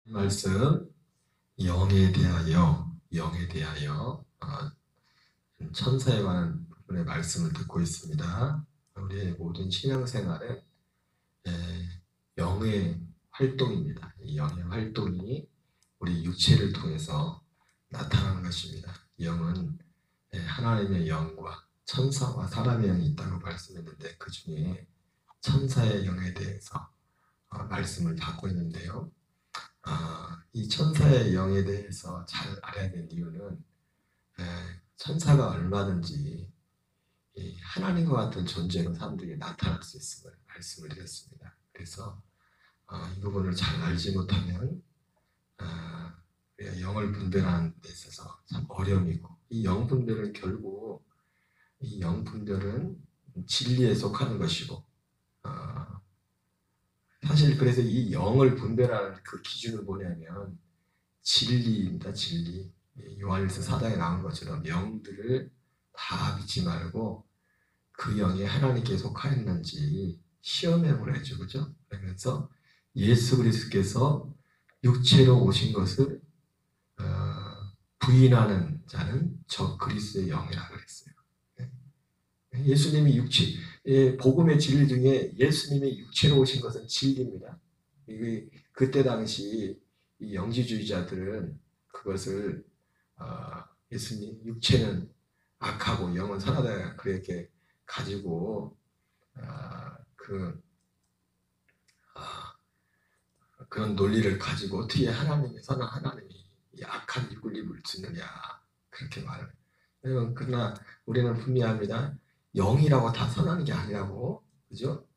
말씀 영에 대하여 천사에 관한 부분의 말씀을 듣고 있습니다. 우리의 모든 신앙생활은 영의 활동입니다. 이 영의 활동이 우리 육체를 통해서 나타나는 것입니다. 영은 하나님의 영과 천사와 사람의 영이 있다고 말씀했는데 그 중에 천사의 영에 대해서 말씀을 받고 있는데요. 이 천사의 영에 대해서 잘 알아야 되는 이유는 천사가 얼마든지 하나님과 같은 존재로 사람들에게 나타날 수 있음을 말씀을 드렸습니다. 그래서 이 부분을 잘 알지 못하면 우리가 영을 분별하는 데 있어서 참 어려움이고, 이 영 분별은 결국 이 영 분별은 진리에 속하는 것이고, 사실 그래서 이 영을 분별하는 그 기준을 뭐냐면 진리입니다. 진리. 요한일서 4장에 나온 것처럼 영들을 다 믿지 말고 그 영이 하나님께 속하였는지 시험해 보래죠. 그죠? 그러면서 예수 그리스도께서 육체로 오신 것을 부인하는 자는 저 그리스도의 영이라고 그랬어요. 예수님이 복음의 진리 중에 예수님이 육체로 오신 것은 진리입니다. 그때 당시 이 영지주의자들은 그것을 예수님 육체는 악하고 영은 선하다 그렇게 가지고 그런 논리를 가지고 어떻게 하나님이 선한 하나님이 악한 육을 입을 수 있느냐 그렇게 말을 해요. 그러나 우리는 분명합니다. 영이라고 다 선한 게 아니라고, 그죠?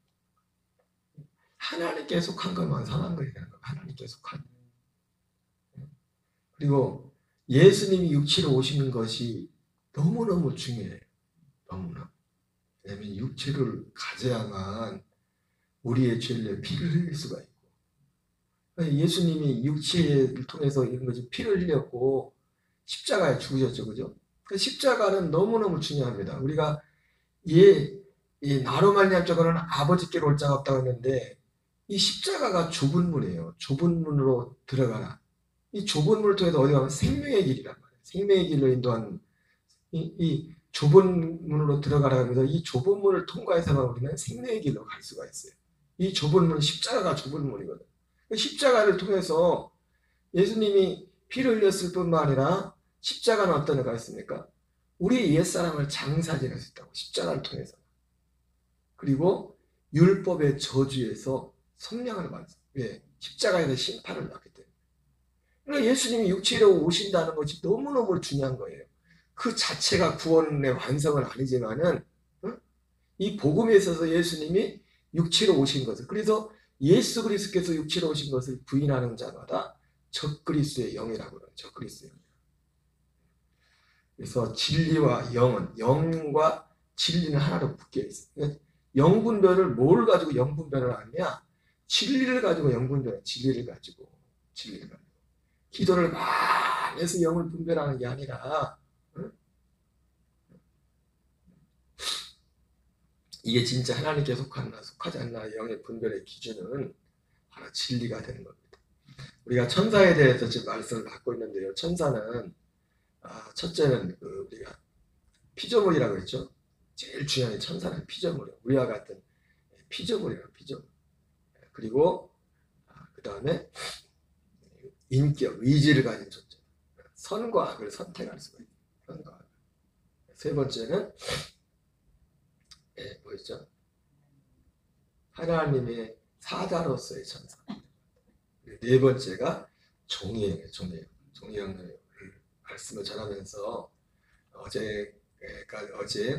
하나님께 속한 것만 선한 거예요. 하나님께 속한. 그리고 예수님이 육체로 오시는 것이 너무너무 중요해요. 너무나. 왜냐하면 육체를 가져야만 우리의 죄를 피를 흘릴 수가 있고, 예수님이 육체를 통해서 이런 것이 피를 흘렸고 십자가에 죽으셨죠, 그죠? 그 십자가는 너무너무 중요합니다. 우리가 나로 말미암 자고는 아버지께로 올 자가 없다고 했는데 이 십자가가 좁은 문이에요. 좁은 문으로 들어가라. 이 좁은 문을 통해서 어디 가면 생명의 길이란 말이에요. 생명의 길로 인도하는 이 좁은 문으로 들어가라 하면서 이 좁은 문을 통과해서만 우리는 생명의 길로 갈 수가 있어요. 이 좁은 문은 십자가가 좁은 문이거든. 십자가를 통해서 예수님이 피를 흘렸을 뿐만 아니라 십자가는 어떤 의미가 있습니까? 우리 옛사람을 장사지낼 수 있다고, 십자가를 통해서. 그리고 율법의 저주에서 성량을 받습니다. 왜? 십자가에서 심판을 받기 때문에. 그러니까 예수님이 육체로 오신다는 것이 너무너무 중요한 거예요. 그 자체가 구원의 완성은 아니지만은 이 복음에 있어서 예수님이 육체로 오신 것을, 그래서 예수 그리스도께서 육체로 오신 것을 부인하는 자마다 적그리스도의 영이라고 그래요. 적그리스도의 영. 그래서 진리와 영과 진리는 하나로 묶여 있어요. 영분별을 뭘 가지고 영분별을 하느냐? 진리를 가지고 영분별을, 진리를 가지고. 기도를 많이 해서 영을 분별하는 게 아니라, 이게 진짜 하나님께 속하나 속하지 않나 영의 분별의 기준은 바로 진리가 되는 겁니다. 우리가 천사에 대해서 지금 말씀을 받고 있는데요. 천사는 첫째는 우리가 피조물이라고 했죠. 제일 중요한 게 천사는 피조물이에요. 우리와 같은 피조물이에요. 피조물. 그리고 그 다음에 인격, 의지를 가진 존재. 선과 악을 선택할 수가 있어요. 선과 악. 세 번째는 뭐였죠? 하나님의 사자로서의 천사. 네 번째가 종이에요. 종이의 말씀을 전하면서 어제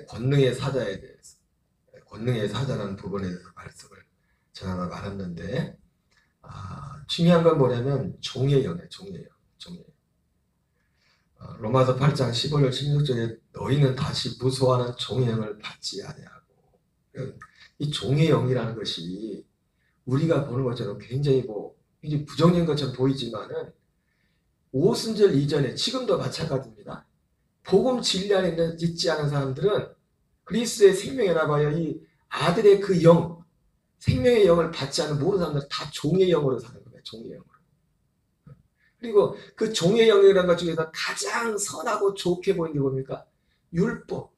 권능의 사자에 대해서, 권능의 사자라는 부분에 대해서 말씀을 전하다 말았는데, 중요한 건 뭐냐면 종의 영이에요. 종의 영. 로마서 8장 15절 16절에 너희는 다시 무소하는 종의 영을 받지 아니하고, 이 종의 영이라는 것이 우리가 보는 것처럼 굉장히 굉장히 부정적인 것처럼 보이지만은 오순절 이전에 지금도 마찬가지입니다. 복음 진리 안에 있지 않은 사람들은 그리스도의 생명에 나봐요. 이 아들의 그 영, 생명의 영을 받지 않은 모든 사람들은 다 종의 영으로 사는 거예요. 종의 영으로. 그리고 그 종의 영이라는 것 중에서 가장 선하고 좋게 보이는 게 뭡니까? 율법.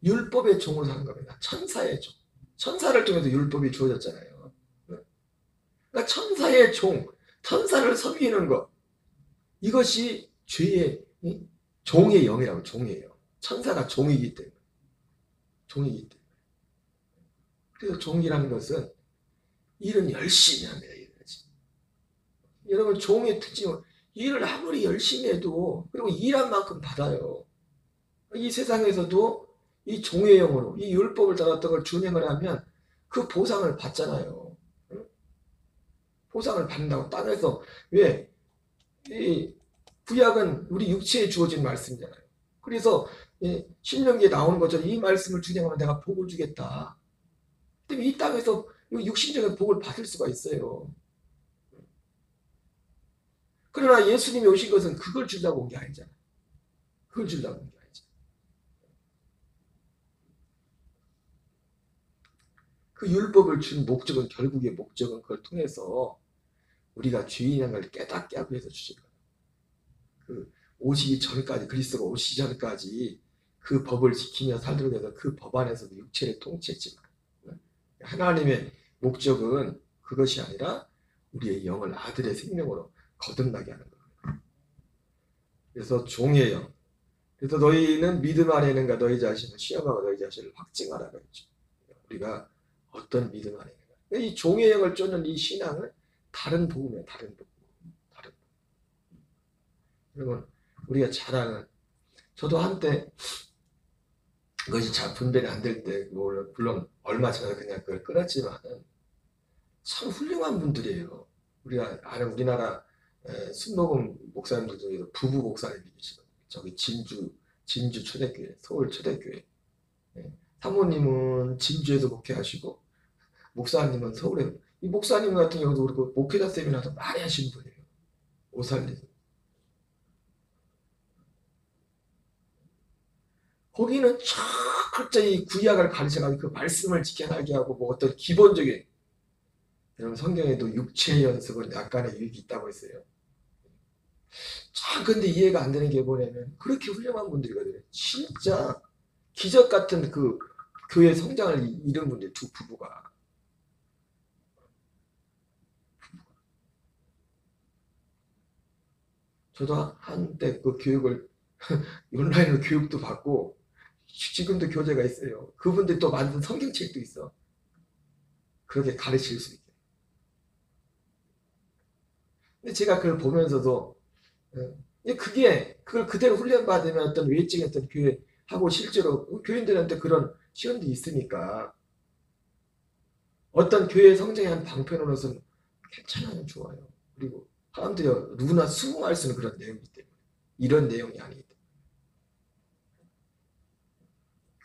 율법의 종으로 사는 겁니다. 천사의 종. 천사를 통해서 율법이 주어졌잖아요. 그러니까 천사의 종, 천사를 섬기는 것. 이것이 죄의 종의 영이라고. 종의 영. 천사가 종이기 때문에. 종이기 때문에. 그래서 종이라는 것은 일은 열심히 합니다. 여러분 종의 특징은 일을 아무리 열심히 해도 그리고 일한 만큼 받아요. 이 세상에서도 이 종의 영으로 이 율법을 따랐던 걸 준행을 하면 그 보상을 받잖아요. 보상을 받는다고 땅에서. 왜? 이 구약은 우리 육체에 주어진 말씀이잖아요. 그래서 신명기에 나오는 것처럼 이 말씀을 준행하면 내가 복을 주겠다. 근데 이 땅에서 육신적인 복을 받을 수가 있어요. 그러나 예수님이 오신 것은 그걸 주려고 온 게 아니잖아요. 그걸 주려고 온 게 아니죠. 그 율법을 준 목적은 결국의 목적은 그걸 통해서 우리가 죄인인 걸 깨닫게 하기 위해서 주신 거예요. 그 오시기 전까지 그리스도가 오시기 전까지 그 법을 지키며 살도록 해서 그 법 안에서도 육체를 통치했지만 하나님의 목적은 그것이 아니라 우리의 영을 아들의 생명으로 거듭나게 하는 거예요. 그래서 종의 영. 그래서 너희는 믿음 안에 있는가 너희 자신을 시험하고 너희 자신을 확증하라고 했죠. 우리가 어떤 믿음 안에 있는가. 이 종의 영을 쫓는 이 신앙은 다른 복음이에요. 다른 복음. 다른 복음. 여러분 우리가 잘 아는 저도 한때 그것이 잘 분별이 안 될 때 물론 얼마 전에 그냥 그걸 끊었지만은 참 훌륭한 분들이에요. 우리가 아는 우리나라 순복음 목사님들 중에도 부부 목사님이 계시거든요. 저기 진주 초대교회, 서울 초대교회. 사모님은 진주에서 목회하시고 목사님은 서울에. 이 목사님 같은 경우도 그리고 목회자 세미나도 많이 하시는 분이에요. 오살리. 거기는 철저히 구약을 가르쳐가지고 그 말씀을 지켜나게 하고 뭐 어떤 기본적인 여러분 성경에도 육체 연습은 약간의 유익이 있다고 했어요. 참 근데 이해가 안 되는 게 뭐냐면 그렇게 훌륭한 분들이거든요. 진짜 기적 같은 그 교회 성장을 이룬 분들 두 부부가. 저도 한때 그 교육을 온라인으로 교육도 받고 지금도 교재가 있어요. 그분들이 또 만든 성경책도 있어. 그렇게 가르칠 수 있게. 근데 제가 그걸 보면서도 그걸 그대로 훈련받으면 어떤 외적인 어떤 교회하고 실제로 교인들한테 그런 시험도 있으니까 어떤 교회 성장의 한 방편으로서는 괜찮아요. 좋아요. 그리고 사람들이 누구나 수긍할 수 있는 그런 내용이기 때문에 이런 내용이 아니기 때문에.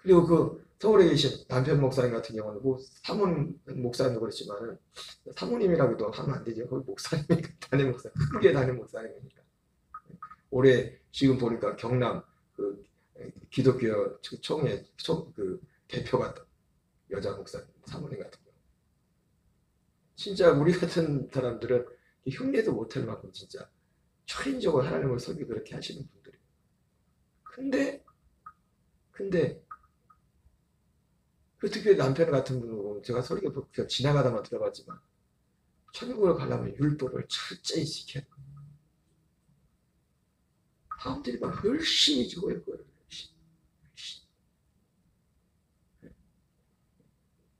그리고 그 서울에 계신 남편 목사님 같은 경우는 뭐 사모님 목사님도 그렇지만은 사모님이라고도 하면 안 되죠. 거기 목사님이니까 담임 목사님, 크게 담임 목사님이니까. 올해 지금 보니까 경남 그 기독교 총회 그 대표가 여자 목사님, 사모님 같은 경우. 진짜 우리 같은 사람들은 흉내도 못할 만큼 진짜 초인적으로 하나님을 설교 그렇게 하시는 분들이. 근데 그 특히 남편 같은 분은 제가 설교 그냥 지나가다만 들어봤지만 천국을 가려면 율법을 철저히 지켜야 돼. 사람들이 막 열심히 지고요. 열심히.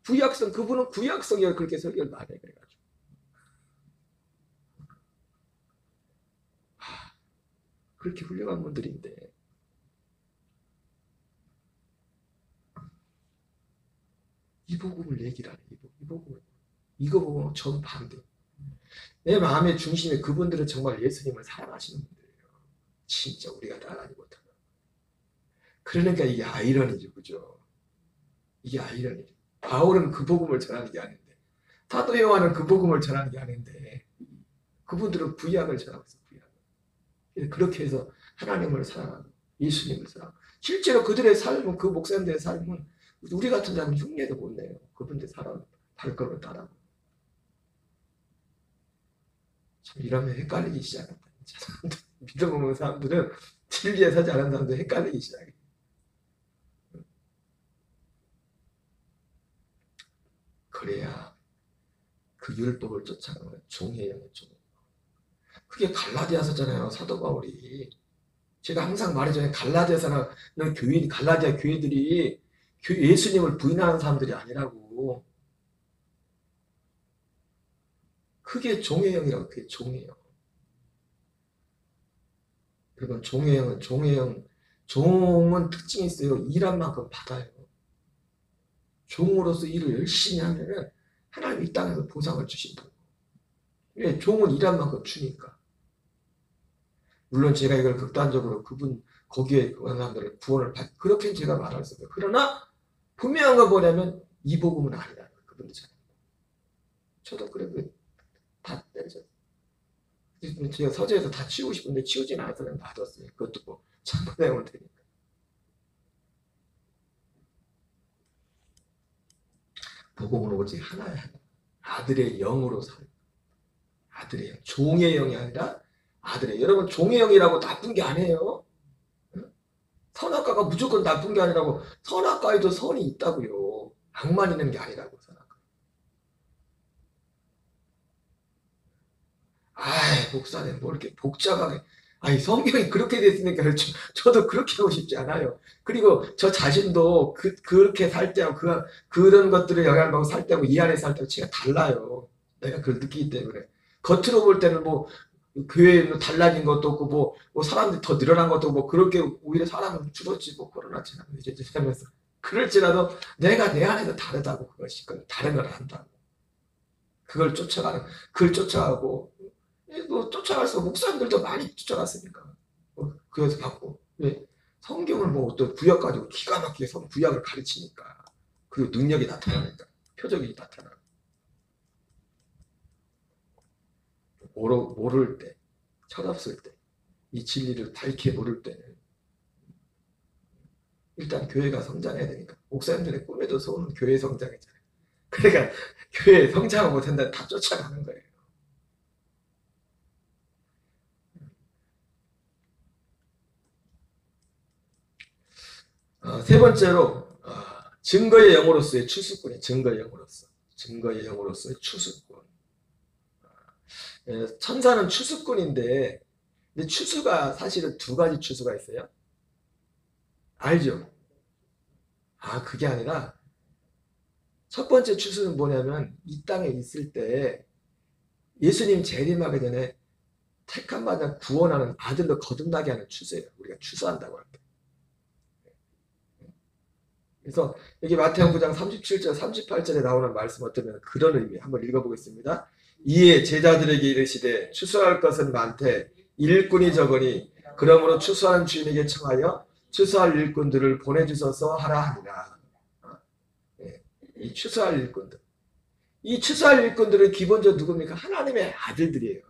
구약성 그분은 구약성이라 그렇게 설교를 많이 해 그래가지고 그렇게 훌륭한 분들인데 이 복음을 얘기를 안 해. 이 복음을 이거 보면 정반대. 내 마음의 중심에 그분들은 정말 예수님을 사랑하시는 분들이에요. 진짜 우리가 따라하지 못하는. 그러니까 이게 아이러니죠. 그죠? 이게 아이러니죠. 바울은 그 복음을 전하는 게 아닌데 사도 요한은 그 복음을 전하는 게 아닌데 그분들은 구약을 전하고 있어요. 구약을. 그렇게 해서 하나님을 사랑하고 예수님을 사랑하고 실제로 그들의 삶은 그 목사님들의 삶은 우리 같은 사람은 흉내도 못 내요. 그분들 사람 발걸음을 따라하고 참 이러면 헷갈리기 시작한다. 믿음 없는 사람들은 진리에 서지 않은 사람들 헷갈리기 시작해. 그래야 그 율법을 쫓아가는 종의 영의 종. 그게 갈라디아서잖아요, 사도 바울이. 제가 항상 말해줘요. 갈라디아서는 교인, 갈라디아 교회들이 예수님을 부인하는 사람들이 아니라고. 그게 종의 영이라고. 그게 종의 영. 그리고 종의 영은 종은 특징이 있어요. 일한 만큼 받아요. 종으로서 일을 열심히 하면은 하나님 이 땅에서 보상을 주신다고. 왜? 종은 일한 만큼 주니까. 물론 제가 이걸 극단적으로 거기에 그런 사람들을 구원을 그렇게 제가 말할 수 없어요. 그러나 분명한 건 뭐냐면 이 복음은 아니라는 거예요. 그분들처럼. 저도 그래 다 떼죠. 제가 서재에서 다 치우고 싶은데 치우진 않아서 그냥 놔뒀어요. 그것도 뭐 참고내면 되니까. 복음은 오직 하나야. 아들의 영으로 살. 아들의 영. 종의 영이 아니라 아들의. 여러분 종의 영이라고 나쁜 게 아니에요. 선악과가 무조건 나쁜 게 아니라고. 선악과에도 선이 있다고요. 악만 있는 게 아니라고. 선악과. 아이 목사님 뭐 이렇게 복잡하게. 아니 성경이 그렇게 됐으니까 저도 그렇게 하고 싶지 않아요. 그리고 저 자신도 그렇게 살 때하고 그런 것들을 영향을 받고 살 때하고 이 안에 살 때하고 제가 달라요. 내가 그걸 느끼기 때문에. 겉으로 볼 때는 뭐 교회에 달라진 것도 없고 뭐 사람들이 더 늘어난 것도 없고 그렇게 오히려 사람은 줄었지 뭐 코로나 지나고 이제 하면서 그럴지라도 내가 내 안에서 다르다고. 그것이 다른 걸 한다고. 그걸 쫓아가고 뭐 쫓아갈수록 목사님들도 많이 쫓아갔으니까. 그래서 받고. 왜? 성경을 뭐 어떤 구약 가지고 기가 막히게 구약을 가르치니까. 그리고 능력이 나타나니까. 표적이 나타나고. 모를 때, 철없을 때, 이 진리를 밝게 모를 때는 일단 교회가 성장해야 되니까. 목사님들의 꿈에도 소원은 교회 성장이잖아요. 그러니까 교회 성장을 못한다 다 쫓아가는 거예요. 세 번째로 증거의 영으로서의 추수꾼이 증거의 영으로서의 추수꾼. 천사는 추수꾼인데 근데 추수가 사실은 두 가지 추수가 있어요. 알죠? 그게 아니라 첫 번째 추수는 뭐냐면 이 땅에 있을 때 예수님 재림하기 전에 택한 받아 구원하는 아들로 거듭나게 하는 추수예요. 우리가 추수한다고 할 때. 그래서 여기 마태복음 9장 37절 38절에 나오는 말씀 어쩌면 그런 의미 한번 읽어보겠습니다. 이에 제자들에게 이르시되 추수할 것은 많되 일꾼이 적으니 그러므로 추수하는 주인에게 청하여 추수할 일꾼들을 보내주소서 하라 하니라. 이 추수할 일꾼들. 이 추수할 일꾼들은 기본적으로 누굽니까? 하나님의 아들들이에요.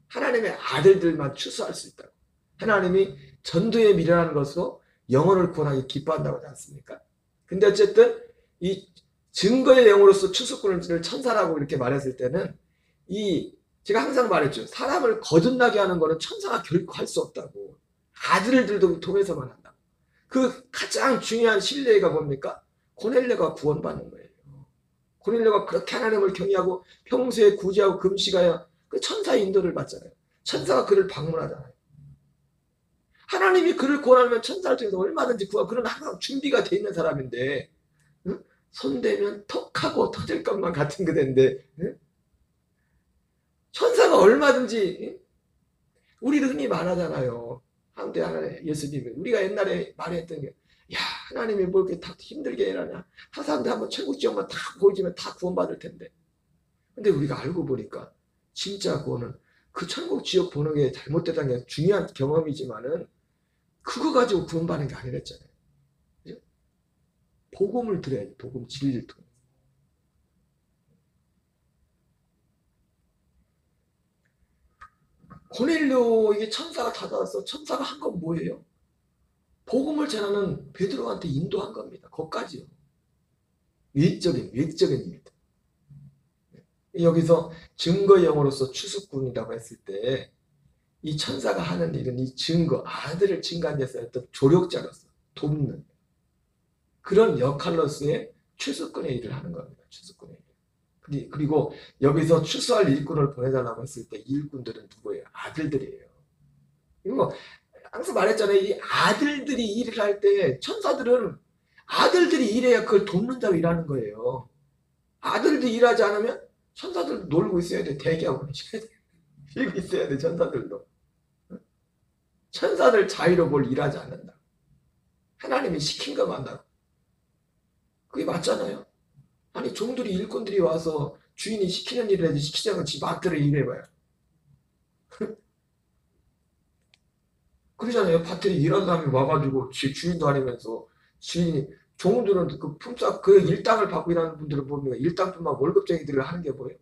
하나님의 아들들만 추수할 수 있다고. 하나님이 전도에 미련하는 것으로 영혼을 구원하기 기뻐한다고 하지 않습니까? 근데 어쨌든 이 증거의 영으로서 추수꾼을 천사라고 이렇게 말했을 때는 제가 항상 말했죠. 사람을 거듭나게 하는 거는 천사가 결코 할 수 없다고. 아들들도 통해서만 한다고. 그 가장 중요한 신뢰가 뭡니까? 고넬료가 구원받는 거예요. 고넬료가 그렇게 하나님을 경외하고 평소에 구제하고 금식하여 그 천사의 인도를 받잖아요. 천사가 그를 방문하잖아요. 하나님이 그를 구원하면 천사를 통해서 얼마든지 구하고 그런 항상 준비가 돼 있는 사람인데 응? 손대면 턱하고 터질 것만 같은 그대인데 응? 천사가 얼마든지 우리도 흔히 말하잖아요. 한때 하나님 예수님이 우리가 옛날에 말했던 게 야 하나님이 뭘 이렇게 다 힘들게 해라냐. 사람들 한번 천국 지역만 다 보여주면 다 구원받을 텐데. 근데 우리가 알고 보니까 진짜 구원은 그 천국 지역 보는 게 잘못됐다는 게 중요한 경험이지만은 그거 가지고 구원받는 게 아니랬잖아요. 그죠? 복음을 들어야지. 복음 진리를 통해. 고넬료에게 천사가 다가와서 천사가 한 건 뭐예요? 복음을 전하는 베드로한테 인도한 겁니다. 거기까지요. 외적인 일들. 여기서 증거의 영으로서 추수꾼이라고 했을 때 이 천사가 하는 일은 이 증거, 아들을 증거한 데서 어떤 조력자로서 돕는 그런 역할로서의 추수꾼의 일을 하는 겁니다. 추수꾼의 일. 그리고 여기서 추수할 일꾼을 보내달라고 했을 때 이 일꾼들은 누구예요? 아들들이에요. 이거 항상 말했잖아요. 이 아들들이 일을 할 때 천사들은 아들들이 일해야 그걸 돕는 자로 일하는 거예요. 아들들이 일하지 않으면 천사들 놀고 있어야 돼. 대기하고 있어야 돼. 쉬고 있어야 돼. 천사들도. 천사들 자유로 뭘 일하지 않는다. 하나님이 시킨 것만 한다고. 그게 맞잖아요. 아니 종들이 일꾼들이 와서 주인이 시키는 일을 해야지 시키지 않고 지 마음대로 일해봐요. 그러잖아요. 밭에 일하는 사람이 와가지고 주인도 아니면서 주인이 종들은 그 품삯 그 일당을 받고 일하는 분들을 보면 일당뿐만 월급쟁이들을 하는 게 뭐예요?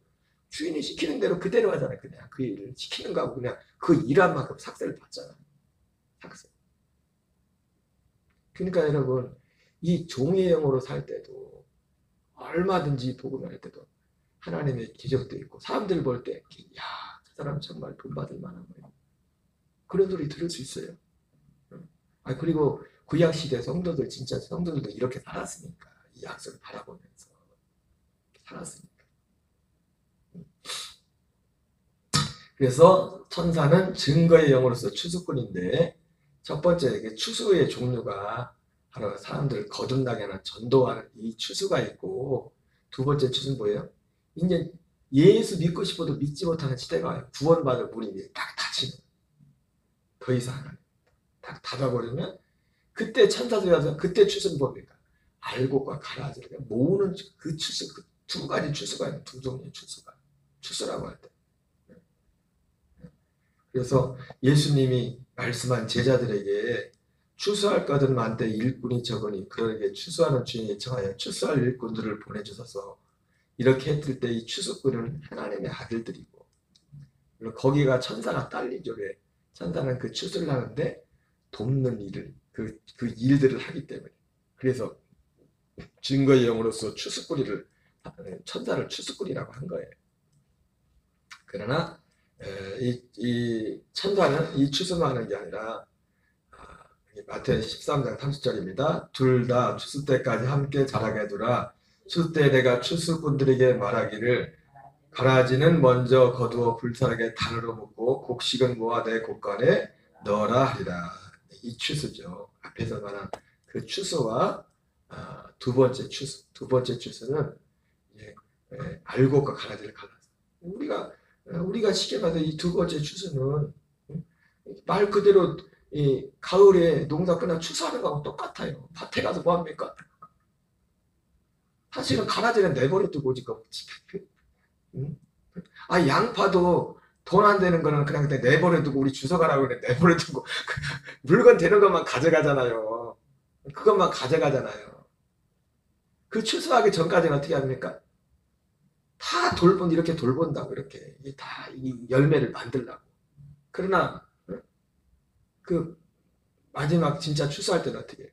주인이 시키는 대로 그대로 하잖아요. 그냥 그 일을 시키는 거하고 그냥 그 일한 만큼 삭세를 받잖아요. 삭세. 그러니까 여러분 이 종의 영으로 살 때도 얼마든지 복음을 할 때도 하나님의 기적도 있고 사람들 볼 때 야, 저 사람 정말 돈 받을 만한 거예요. 그런 소리 들을 수 있어요. 그리고 구약 시대 성도들 진짜 성도들도 이렇게 살았으니까 이 약속을 바라보면서 살았으니까. 그래서 천사는 증거의 영으로서 추수꾼인데 첫 번째 추수의 종류가 바로 사람들을 거듭나게 하는 전도하는 이 추수가 있고 두 번째 추수는 뭐예요? 이제 예수 믿고 싶어도 믿지 못하는 시대가 와요. 구원받을 문이 딱 닫히는 더 이상 딱 닫아버리면 그때 천사들이 와서 그때 추수는 뭡니까? 알곡과 가라지를 모으는 그 추수 그 두 가지 추수가 있는 두 종류의 추수가 추수라고 할 때. 그래서 예수님이 말씀한 제자들에게 추수할 것은 많되 일꾼이 적으니 그에게 추수하는 주인이 청하여 추수할 일꾼들을 보내주셔서 이렇게 했을 때 이 추수꾼은 하나님의 아들들이고 거기가 천사가 딸리죠. 천사는 그 추수를 하는데 돕는 일을 그 일들을 하기 때문에 그래서 증거의 영으로서 추수꾼이를 천사를 추수꾼이라고 한 거예요. 그러나 이 천사는 이 추수만 하는 게 아니라 마태복음 13장 30절입니다. 둘 다 추수 때까지 함께 자라게 두라. 추수 때 내가 추수꾼들에게 말하기를 가라지는 먼저 거두어 불사르게 단으로 묶고 곡식은 모아 내 곡간에 넣어라 하리라. 이 추수죠. 앞에서 말한 그 추수와 두 번째 추수는 알곡과 가라지를 갈라서 우리가 쉽게 봐서 이 두 번째 추수는 말 그대로 이 가을에 농사 끝나 추수하는 거하고 똑같아요. 밭에 가서 뭐 합니까? 사실은 가라지는 내버려 두고 지금 양파도 돈 안 되는 거는 그냥 내버려 두고 우리 주워가라고 그래 내버려 두고 물건 되는 것만 가져가잖아요. 그것만 가져가잖아요. 그 추수하기 전까지는 어떻게 합니까? 다 이렇게 돌본다고 이렇게 다 이 열매를 만들라고. 그러나 그 마지막 진짜 추수할 때는 어떻게 해요?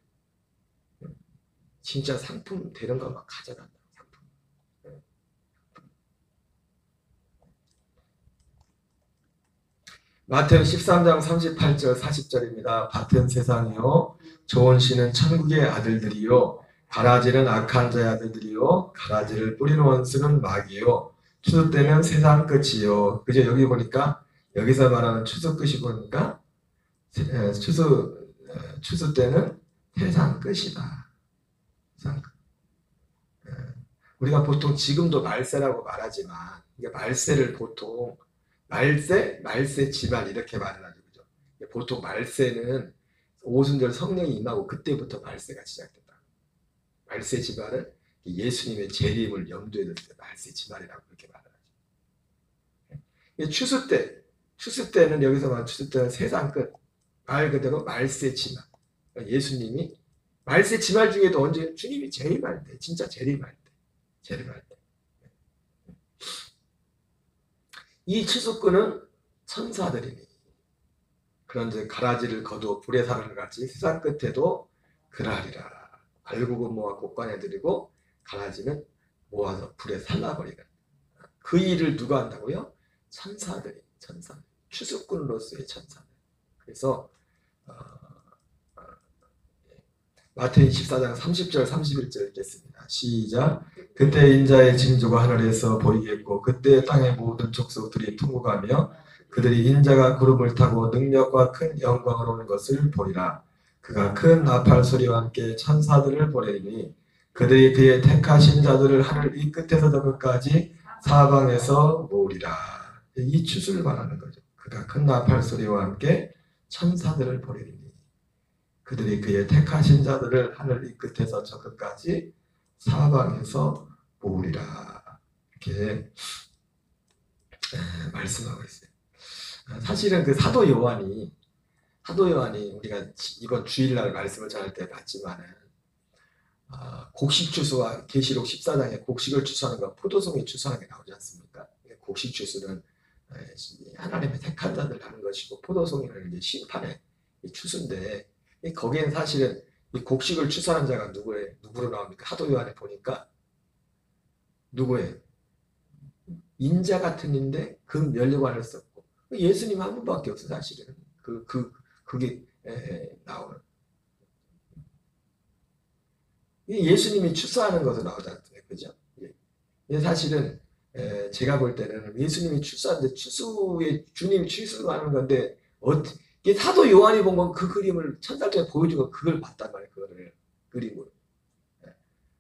진짜 상품 되는 것만 가져간다. 상품. 마태복음 13장 38절 40절입니다. 밭은 세상이요 좋은 씨는 천국의 아들들이요 가라지는 악한 자의 아들들이요 가라지를 뿌리는 원수는 마귀요 추수 때는 세상 끝이요. 그죠? 여기 보니까 여기서 말하는 추수 끝이 보니까 추수 때는 세상 끝이다. 세상 끝. 우리가 보통 지금도 말세라고 말하지만 이게 말세를 보통 말세 집안 이렇게 말을 하죠. 그죠? 보통 말세는 오순절 성령이 임하고 그때부터 말세가 시작된다. 말세 집안은 예수님의 재림을 염두에 둘 때 말세 집안이라고 그렇게 말을 하죠. 추수 때는 여기서 말하는 추수 때는 세상 끝. 말 그대로 말세 집안. 예수님이 말세 집안 중에도 언제 주님이 재림할 때, 진짜 재림할 때. 이 추수꾼은 천사들이니 그런즉 가라지를 거두어 불에 사는 같이 세상 끝에도 그러하리라. 알곡은 모아 곡간에 들이고 가라지는 모아서 불에 살라버리라. 그 일을 누가 한다고요? 천사들이. 추수꾼으로서의 천사들. 그래서 마태복음 24장 30절 31절 읽겠습니다. 시작. 그때 인자의 징조가 하늘에서 보이겠고 그때 땅의 모든 족속들이 통곡하며 그들이 인자가 구름을 타고 능력과 큰 영광으로 오는 것을 보리라. 그가 큰 나팔 소리와 함께 천사들을 보내리니 그들이 그의 택하신 자들을 하늘 이 끝에서 저 끝까지 사방에서 모으리라. 이 추수를 말하는 거죠. 그가 큰 나팔 소리와 함께 천사들을 보내리니 그들이 그의 택하신 자들을 하늘 이 끝에서 저 끝까지 사방에서 모으리라. 이렇게 말씀하고 있어요. 사실은 그 사도 요한이 우리가 이번 주일날 말씀을 전할 때 봤지만은 곡식 추수와 계시록 14장에 곡식을 추수하는 것, 포도송이 추수하는 게 나오지 않습니까? 곡식 추수는 하나님의 택한 자들 하는 것이고 포도송이는 이제 심판의 추수인데 거기엔 사실은 이 곡식을 추수하는 자가 누구로 나옵니까? 사도 요한에 보니까 누구예요? 인자 같은 인데 그 면류관을 썼고 예수님 한 분밖에 없어 사실은 그게 나오는 예수님이 추수하는 것으로 나오지 않습니까? 그죠? 사실은 제가 볼 때는 예수님이 추수하는데 주님이 추수하는 건데 이게 사도 요한이 본 건 그 그림을 천사들에 보여준 거 그걸 봤단 말이에요. 그거를 그림으로.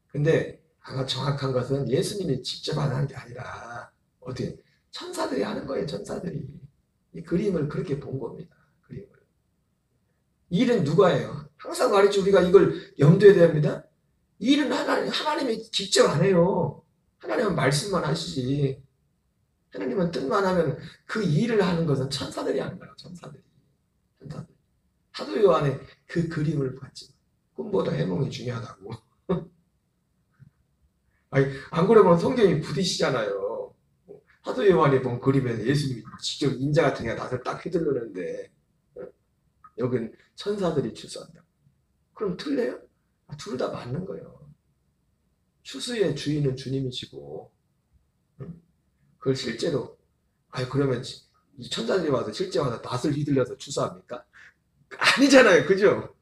근데 아마 정확한 것은 예수님이 직접 안 하는 게 아니라 어떻게 천사들이 하는 거예요. 천사들이 이 그림을 그렇게 본 겁니다. 그림을. 이 일은 누가 해요? 항상 말했죠. 우리가 이걸 염두에 둬야 합니다. 이 일은 하나님이 직접 안 해요. 하나님은 말씀만 하시지. 하나님은 뜻만 하면 그 일을 하는 것은 천사들이 하는 거예요. 천사들이. 사도 요한의 그 그림을 봤지. 꿈보다 해몽이 중요하다고. 아니, 안 그러면 성경이 부딪히잖아요. 사도 요한이 본 그림에서 예수님이 직접 인자 같은 게 낯을 딱 휘두르는데 여긴 천사들이 추수한다. 그럼 틀려요? 둘 다 맞는 거예요. 추수의 주인은 주님이시고 그걸 실제로 그러면 이 천사들이 와서 실제 와서 낫을 휘둘려서 추수합니까? 아니잖아요. 그죠?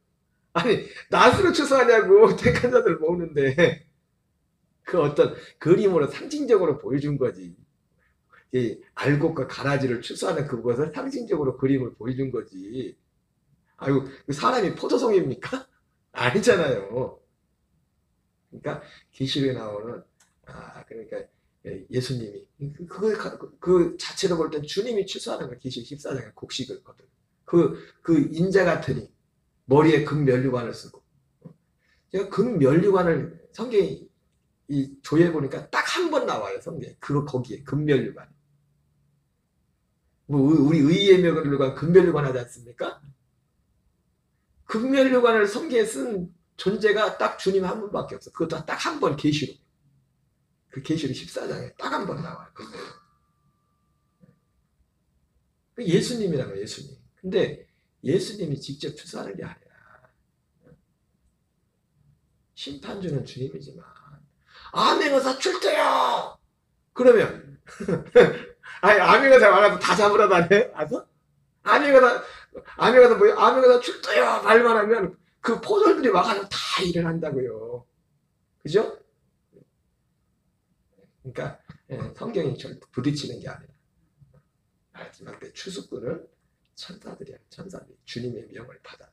아니 낫으로 추수하냐고 택한 자들을 모으는데 그 어떤 그림으로 상징적으로 보여준 거지. 이 알곡과 가라지를 추수하는 그것을 상징적으로 그림을 보여준 거지. 아이고 사람이 포도송입니까? 아니잖아요. 그러니까 계시록에 나오는 그러니까 예수님이 그 자체로 볼 땐 주님이 추수하는 거 계시록 14장에 곡식을 거든. 그 인자 같으니 머리에 금면류관을 쓰고 제가 금면류관을 성경에 이 조에 보니까 딱 한 번 나와요. 성경에 거기에 금면류관. 뭐 우리 의의 면류관 금면류관 하지 않습니까? 금면류관을 성경에 쓴 존재가 딱 주님 한 분밖에 없어. 그것도 딱 한 번 계시록. 그 계시록 14장에 딱 한 번 나와요. 그 예수님이라는 예수님. 근데 예수님이 직접 추수하는 게 아니라 심판주는 주님이지만 암행어사 출두요. 그러면 암행어사 와서 다 잡으러 다녀? 와서? 암행어사 뭐예요? 암행어사 출두요 말만 하면 그 포졸들이 와가지고 다 일을 한다고요. 그죠? 그러니까 성경이 부딪히는 게 아니라 마지막 때 추수꾼을 천사들이 주님의 명을 받아서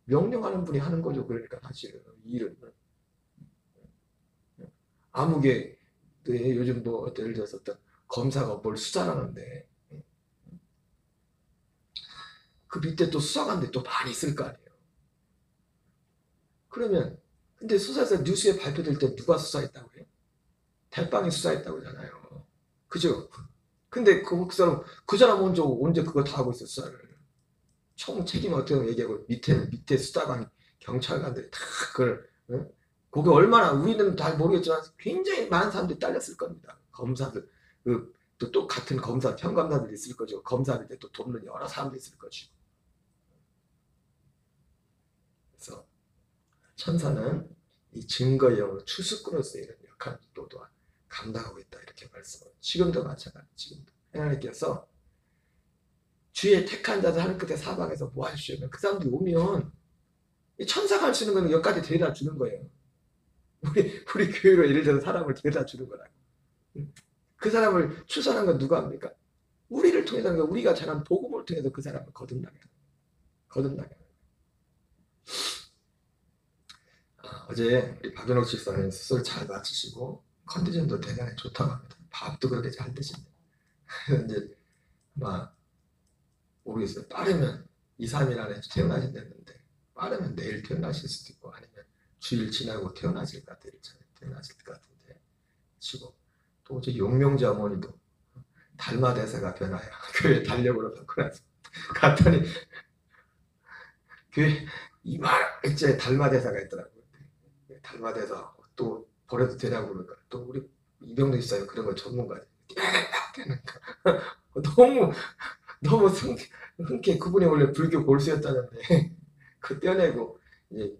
명령하는 분이 하는 거죠. 그러니까 사실은 일은 아무개 요즘 뭐 예를 들어서 어떤 검사가 뭘 수사하는데 그 밑에 또 수사관들이 또 많이 있을 거 아니에요. 그러면 근데 수사에서 뉴스에 발표될 때 누가 수사했다고 해요? 대빵이 수사했다고 하잖아요. 그죠? 근데 그 사람 먼저 언제 그거 다 하고 있어 수사를. 총 책임 어떻게 얘기하고 밑에 수사관 경찰관들이 다 그걸 그게 얼마나 우리는 잘 모르겠지만 굉장히 많은 사람들이 딸렸을 겁니다. 검사들 또 같은 검사 평검사들이 있을 거죠. 검사들이 또 돕는 여러 사람들이 있을 것이고. 그래서 천사는 이 증거의 영으로 추수꾼으로서 이런 역할을 또한 감당하고 있다 이렇게 말씀을. 지금도 마찬가지. 지금도 하나님께서 주의 택한 자들 하늘 끝에 사방에서 모아주시면 그 사람들이 오면 이 천사가 할 수 있는 거는 여기까지 데려다 주는 거예요. 우리 교회로 예를 들어서 사람을 데려다 주는 거라고. 그 사람을 추선한 건 누가 합니까? 우리를 통해서, 우리가 전한 복음을 통해서 그 사람을 거듭나게 하는 거예요. 어제 우리 박연옥 집사님 수술 잘 마치시고 컨디션도 대단히 좋다고 합니다. 밥도 그렇게 잘 드신대요. 이제 아마 모르겠어요. 빠르면 2, 3일 안에 퇴원하신다는데 빠르면 내일 퇴원하실 수도 있고 아니면 주일 지나고 퇴원하실 것 같아요. 퇴원하실 것 같은데 치고 또 어제 용명지 어머니도 달마대사가 변하여 교회 달력으로 바꾸라서 갔더니 교회 이만일째 달마대사가 있더라고요. 달마대사 또 버려도 되냐고 그러니까 또 우리 이병도 있어요. 그런 거 전문가지. 너무 흔쾌 그분이 원래 불교 골수였다는데 그 떼어내고 이제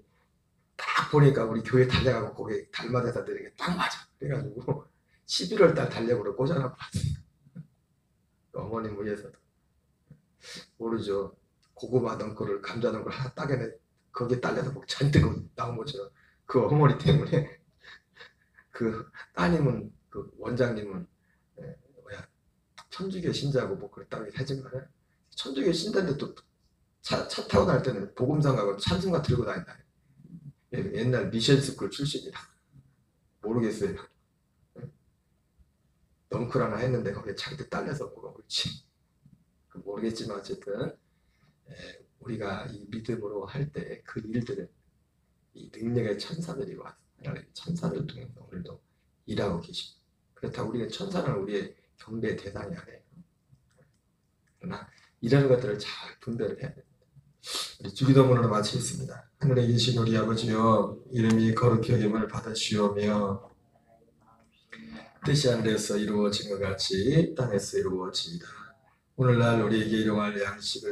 딱 보니까 우리 교회 달려가고 거기 달마대사들에게 딱 맞아. 그래가지고 11월 달 달력으로 꽂아놓고 왔어요. 어머님 위해서도 모르죠. 고구마 넝쿨을 감자 넝쿨 하나 따게내 거기에 딸려서 목 잔뜩 나온 것처럼 그 어머니 때문에 그 따님은 그 원장님은 천주교 신자고 뭐 그랬다고 하지만 천주교 신자인데 또 차 타고 다닐 때는 복음성가고 찬송가 들고 다닌다. 옛날 미션스쿨 출신이라 모르겠어요. 넝쿨 하나 했는데 거기에 잔뜩 딸려서 뭐가 그렇지 모르겠지만 어쨌든 우리가 이 믿음으로 할 때 그 일들은 이 능력의 천사들이 와서 천사들 통해서 오늘도 일하고 계십니다. 그렇다고 우리는 천사는 우리의 경배의 대상이 아니에요. 그러나 이런 것들을 잘 분별을 해야 됩니다. 우리 주기도문으로 마치겠습니다. 하늘에 계신 우리 아버지여 이름이 거룩히 여김을 받으시오며 뜻이 하늘에서 이루어진 것 같이 땅에서 이루어지이다. 오늘날 우리에게 일용할 양식을